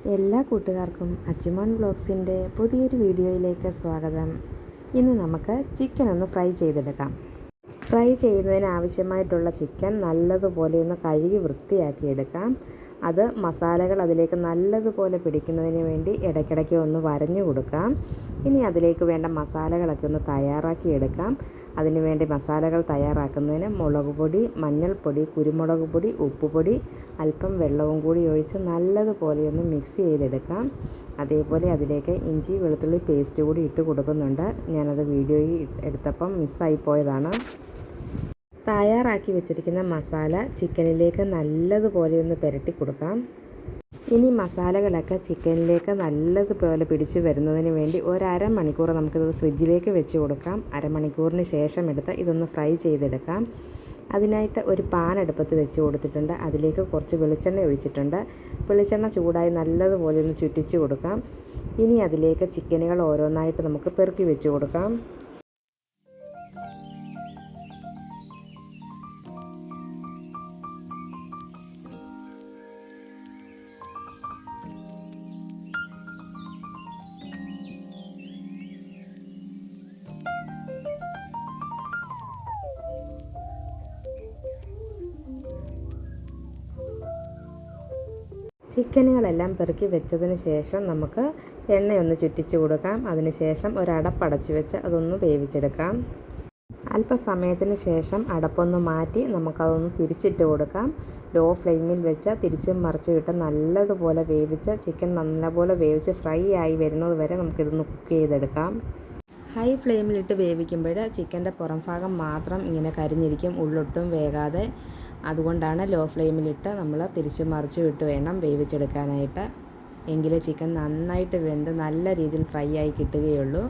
എല്ലാ കൂട്ടുകാർക്കും അച്ചുമോൻ വ്ളോഗ്സിൻ്റെ പുതിയൊരു വീഡിയോയിലേക്ക് സ്വാഗതം. ഇന്ന് നമുക്ക് ചിക്കൻ ഒന്ന് ഫ്രൈ ചെയ്തെടുക്കാം. ഫ്രൈ ചെയ്യുന്നതിന് ആവശ്യമായിട്ടുള്ള ചിക്കൻ നല്ലതുപോലെ ഒന്ന് കഴുകി വൃത്തിയാക്കിയെടുക്കാം. അത് മസാലകൾ അതിലേക്ക് നല്ലതുപോലെ പിടിക്കുന്നതിന് വേണ്ടി ഇടയ്ക്കിടയ്ക്ക് ഒന്ന് വരഞ്ഞു കൊടുക്കാം. ഇനി അതിലേക്ക് വേണ്ട മസാലകളൊക്കെ ഒന്ന് തയ്യാറാക്കിയെടുക്കാം. അതിനുവേണ്ടി മസാലകൾ തയ്യാറാക്കുന്നതിന് മുളക് പൊടി, മഞ്ഞൾപ്പൊടി, കുരുമുളക് പൊടി, ഉപ്പുപൊടി, അല്പം വെള്ളവും കൂടി ഒഴിച്ച് നല്ലതുപോലെ ഒന്ന് മിക്സ് ചെയ്തെടുക്കാം. അതേപോലെ അതിലേക്ക് ഇഞ്ചി വെളുത്തുള്ളി പേസ്റ്റ് കൂടി ഇട്ട് കൊടുക്കുന്നുണ്ട്. ഞാനത് വീഡിയോയിൽ എടുത്തപ്പം മിസ്സായിപ്പോയതാണ്. തയ്യാറാക്കി വെച്ചിരിക്കുന്ന മസാല ചിക്കനിലേക്ക് നല്ലതുപോലെ ഒന്ന് പുരട്ടി കൊടുക്കാം. ഇനി മസാലകളൊക്കെ ചിക്കനിലേക്ക് നല്ലതുപോലെ പിടിച്ചു വരുന്നതിന് വേണ്ടി അരമണിക്കൂർ നമുക്കിത് ഫ്രിഡ്ജിലേക്ക് വെച്ച് കൊടുക്കാം. അരമണിക്കൂറിന് ശേഷം എടുത്ത് ഇതൊന്ന് ഫ്രൈ ചെയ്തെടുക്കാം. അതിനായിട്ട് ഒരു പാൻ അടുപ്പത്ത് വെച്ച് കൊടുത്തിട്ടുണ്ട്. അതിലേക്ക് കുറച്ച് വെളിച്ചെണ്ണ ഒഴിച്ചിട്ടുണ്ട്. വെളിച്ചെണ്ണ ചൂടായി നല്ലതുപോലെ ഒന്ന് ചുറ്റിച്ച് കൊടുക്കാം. ഇനി അതിലേക്ക് ചിക്കനുകൾ ഓരോന്നായിട്ട് നമുക്ക് പെറുക്കി വെച്ച് കൊടുക്കാം. ചിക്കനുകളെല്ലാം പെറുക്കി വെച്ചതിന് ശേഷം നമുക്ക് എണ്ണയൊന്ന് ചുറ്റിച്ച് കൊടുക്കാം. അതിനുശേഷം ഒരടപ്പടച്ച് വെച്ച് അതൊന്ന് വേവിച്ചെടുക്കാം. അല്പസമയത്തിന് ശേഷം അടപ്പൊന്ന് മാറ്റി നമുക്കതൊന്ന് തിരിച്ചിട്ട് കൊടുക്കാം. ലോ ഫ്ലെയിമിൽ വെച്ച് തിരിച്ചും മറിച്ചും ഇട്ട് നല്ലതുപോലെ വേവിച്ച് ചിക്കൻ നല്ലപോലെ വേവിച്ച് ഫ്രൈ ആയി വരുന്നത് വരെ നമുക്കിതൊന്ന് കുക്ക് ചെയ്തെടുക്കാം. ഹൈ ഫ്ലെയിമിലിട്ട് വേവിക്കുമ്പോൾ ചിക്കൻ്റെ പുറം ഭാഗം മാത്രം ഇങ്ങനെ കരിഞ്ഞിരിക്കും, ഉള്ളൊട്ടും വേകാതെ. അതുകൊണ്ടാണ് ലോ ഫ്ലെയിമിലിട്ട് നമ്മൾ തിരിച്ചും മറിച്ചും ഇട്ട് വേണം വേവിച്ചെടുക്കാനായിട്ട്. എങ്കിലേ ചിക്കൻ നന്നായിട്ട് വെന്ത് നല്ല രീതിയിൽ ഫ്രൈ ആയി കിട്ടുകയുള്ളൂ.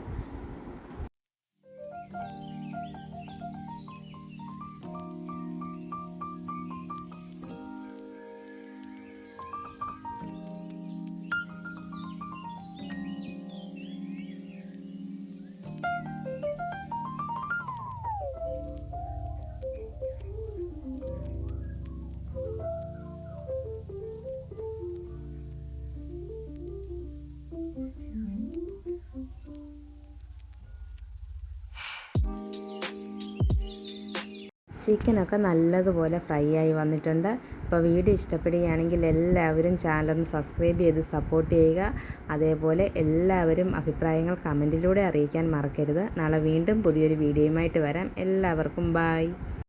ചിക്കനൊക്കെ നല്ലതുപോലെ ഫ്രൈ ആയി വന്നിട്ടുണ്ട്. അപ്പോൾ വീഡിയോ ഇഷ്ടപ്പെടുകയാണെങ്കിൽ എല്ലാവരും ചാനലൊന്ന് സബ്സ്ക്രൈബ് ചെയ്ത് സപ്പോർട്ട് ചെയ്യുക. അതേപോലെ എല്ലാവരും അഭിപ്രായങ്ങൾ കമൻറ്റിലൂടെ അറിയിക്കാൻ മറക്കരുത്. നാളെ വീണ്ടും പുതിയൊരു വീഡിയോയുമായിട്ട് വരാം. എല്ലാവർക്കും ബായ്.